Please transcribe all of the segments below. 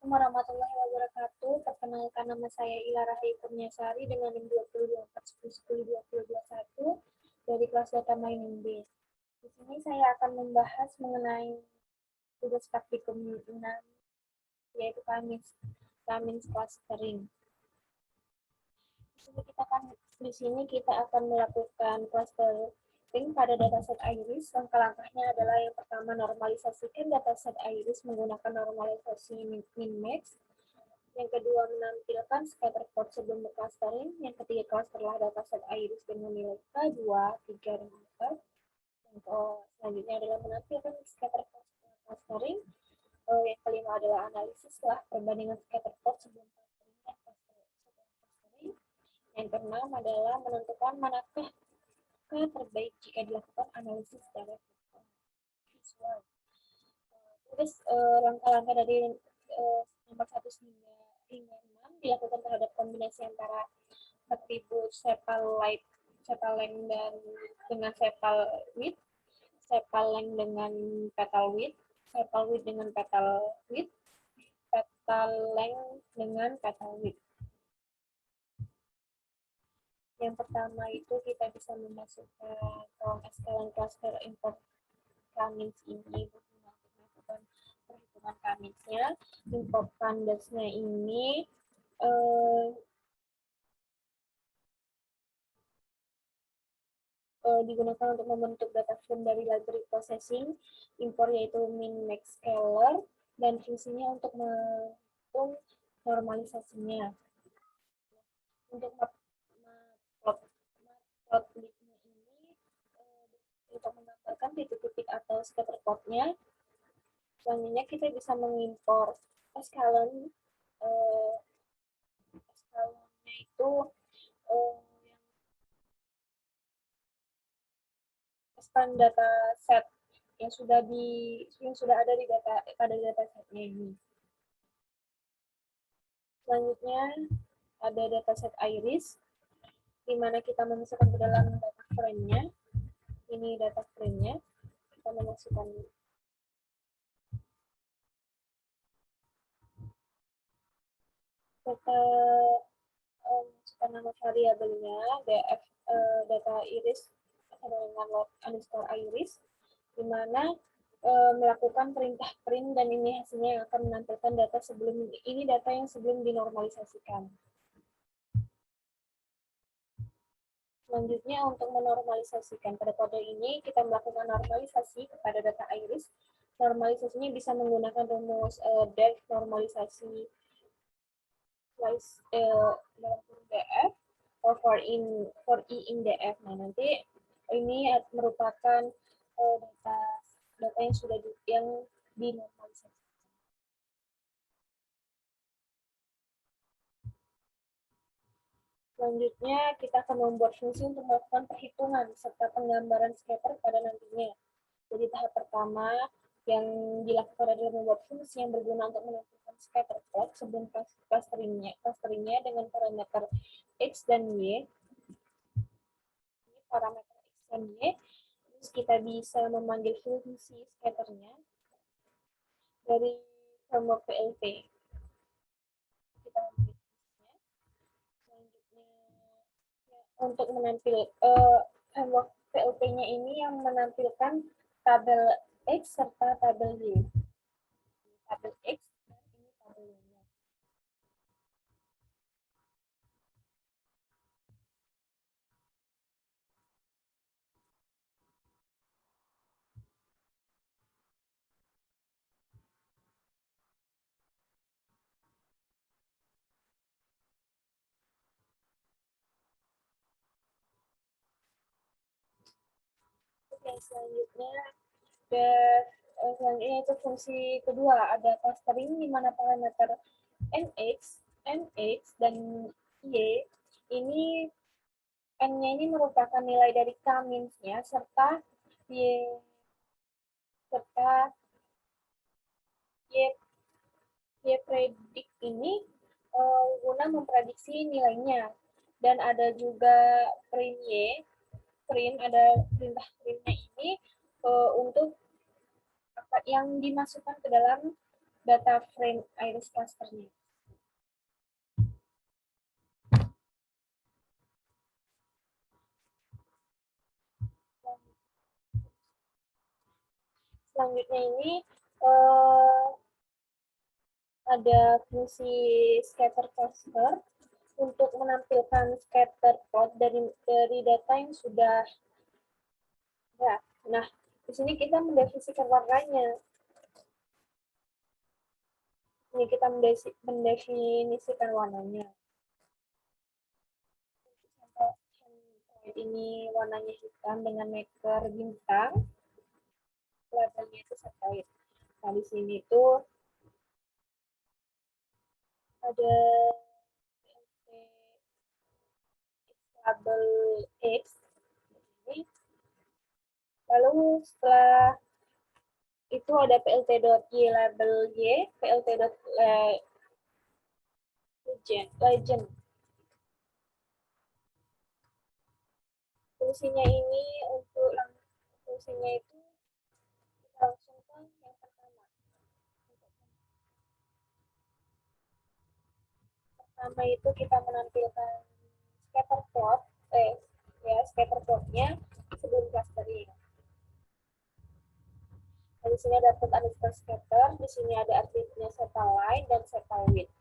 Assalamualaikum warahmatullahi wabarakatuh. Perkenalkan, nama saya Ila Rahai Kurniasari dengan NIM 2024-10-2021 dari kelas Data Mining B. Di sini saya akan membahas mengenai tugas praktikum 6, yaitu Cummins clustering. Di sini kita akan melakukan clustering pada dataset iris. Langkah-langkahnya adalah yang pertama, normalisasikan dataset iris menggunakan normalisasi min-max. Yang kedua, menampilkan scatter plot sebelum clustering. Yang ketiga, clusterlah dataset iris dengan nilai K2, 3, dan 4. Yang selanjutnya adalah menampilkan scatter plot sebelum clustering. Yang kelima adalah analisis setelah perbandingan scatter plot sebelum clustering dan clustering. Yang keenam adalah menentukan manakah terbaik jika dilakukan analisis secara visual. Terus langkah-langkah dari nomor 1 hingga 6 dilakukan terhadap kombinasi antara atribut sepal length dan dengan sepal width, sepal length dengan petal width, sepal width dengan petal width, petal length dengan petal width. Yang pertama itu kita bisa memasukkan SQL cluster import Cummins ini untuk melakukan perhitungan Cummins-nya. Import pandas-nya ini digunakan untuk membentuk data frame dari library processing, import yaitu min-max scalar, dan fungsinya untuk menghitung normalisasinya. Untuk matplotlib-nya ini untuk menggambarkan titik-titik atau scatter plot-nya. Selanjutnya kita bisa mengimpor eskalen. Eskalennya itu eskalen data set yang sudah ada di datasetnya ini. Selanjutnya ada dataset iris, di mana kita memasukkan ke dalam data frame-nya. Ini data frame-nya. Kita memasukkan masukkan nama variabelnya df data iris dengan load underscore iris, di mana melakukan perintah print, dan ini hasilnya yang akan menampilkan data yang sebelum dinormalisasikan. Selanjutnya, untuk menormalisasikan pada kode ini, kita melakukan normalisasi kepada data iris. Normalisasinya bisa menggunakan rumus def normalisasi dalam df for i in df. Nah, nanti ini merupakan data yang sudah dinormalisasi. Selanjutnya, kita akan membuat fungsi untuk melakukan perhitungan serta penggambaran scatter pada nantinya. Jadi tahap pertama yang dilakukan adalah membuat fungsi yang berguna untuk menampilkan scatter plot sebelum clusteringnya dengan parameter X dan Y. Ini parameter X dan Y. Terus kita bisa memanggil fungsi scatternya dari framework PLP. Kita memanggil fungsinya. Selanjutnya, untuk framework PLP-nya ini yang menampilkan tabel X serta tabel Y. Tabel X dan ini tabel Y-nya. Selanjutnya itu fungsi kedua, ada clustering di mana parameter nx, dan y ini n-nya ini merupakan nilai dari Cummins-nya serta y predict ini guna memprediksi nilainya, dan ada juga print ada perintah printnya ini untuk yang dimasukkan ke dalam data frame iris clusternya. Selanjutnya ini ada fungsi scatter cluster untuk menampilkan scatter plot dari data yang sudah ada. Nah, di sini kita mendefinisikan warnanya. Ini kita mendefinisikan warnanya. Ini warnanya hitam dengan marker bintang. Labelnya itu satelit. Nah, di sini tuh ada label X. Lalu setelah itu ada plt.y label Y, plt.legend. Fungsinya ini fungsinya itu kita langsungkan yang pertama. Pertama itu kita menampilkan scatter plot, scatter plotnya sebelum clustering. Nah, di sini ada put underscore scatter, di sini ada atributnya seta line dan seta width.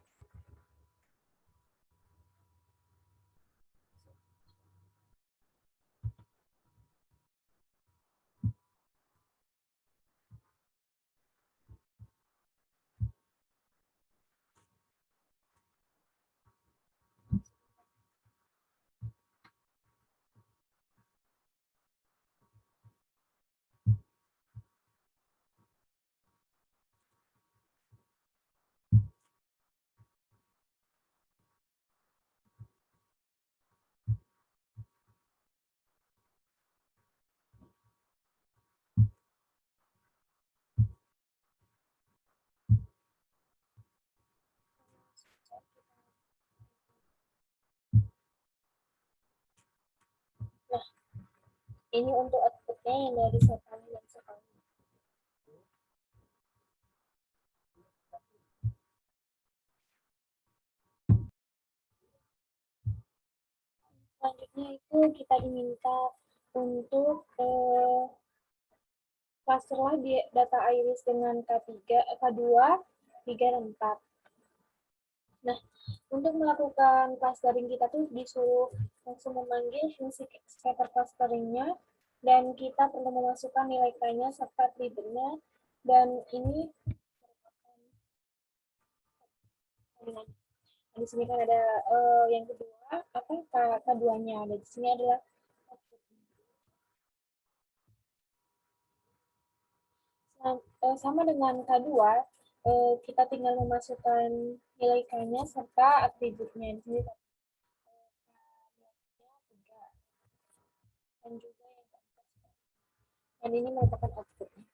Nah, ini untuk outputnya yang dari seta line dan seta width. Selanjutnya itu kita diminta untuk clusterlah di data iris dengan K3, K2, 3, dan 4. Nah, untuk melakukan clustering kita tuh disuruh langsung memanggil fungsi scatter clusteringnya, dan kita perlu memasukkan nilai K-nya serta atributnya, dan ini nah, di sini kan ada yang kedua, K2-nya. Dan di sini adalah sama dengan K2, kita tinggal memasukkan nilai K-nya serta atributnya. Di sini dan juga yang keempat. Dan ini merupakan outputnya.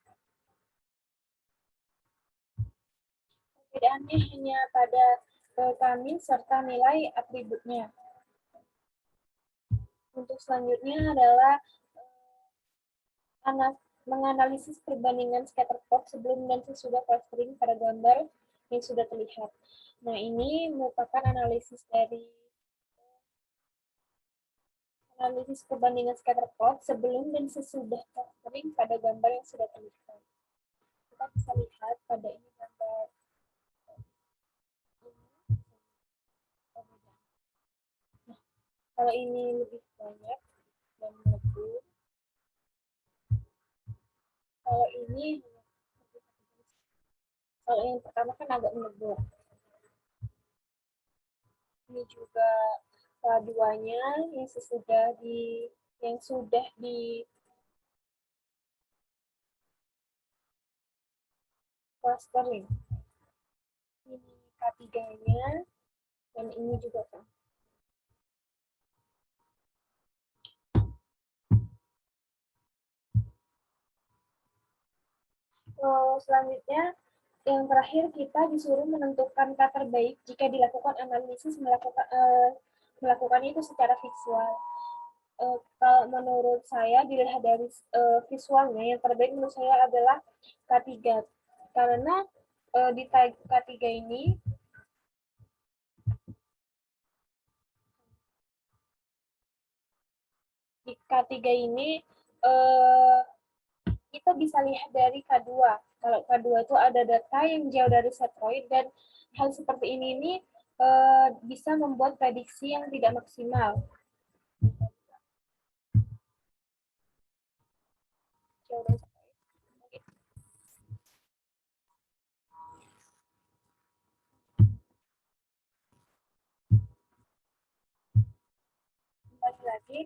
Perbedaannya hanya pada kami serta nilai atributnya. Untuk selanjutnya adalah menganalisis perbandingan scatter plot sebelum dan sesudah clustering pada gambar yang sudah terlihat. Nah, ini merupakan analisis perbandingan scatter plot sebelum dan sesudah clustering pada gambar yang sudah terlihat. Kita bisa lihat pada ini gambar ini. Nah, kalau ini lebih banyak dan lebih, kalau ini, kalau yang pertama kan agak melebur. Ini juga keduanya yang sudah di clustering. Ini K3-nya dan ini juga kan. Selanjutnya, yang terakhir kita disuruh menentukan K terbaik jika dilakukan analisis melakukan itu secara visual. Kalau menurut saya dilihat dari visualnya, yang terbaik menurut saya adalah K3, karena di K3 ini kita bisa lihat dari K2. Kalau K2 itu ada data yang jauh dari setroid, dan hal seperti ini bisa membuat prediksi yang tidak maksimal. Jauh dari setroid. Kembali lagi,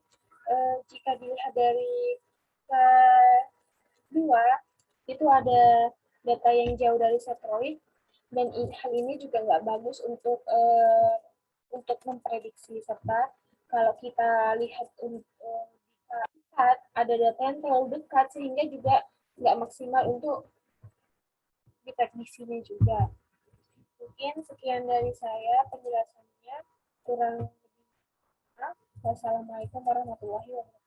jika dilihat dari K2, itu ada data yang jauh dari setroid, dan hal ini juga nggak bagus untuk memprediksi, serta kalau kita lihat dekat, ada data yang terlalu dekat sehingga juga nggak maksimal untuk diprediksinya juga. Mungkin sekian dari saya penjelasannya, kurang lebih. Wassalamualaikum warahmatullahi wabarakatuh.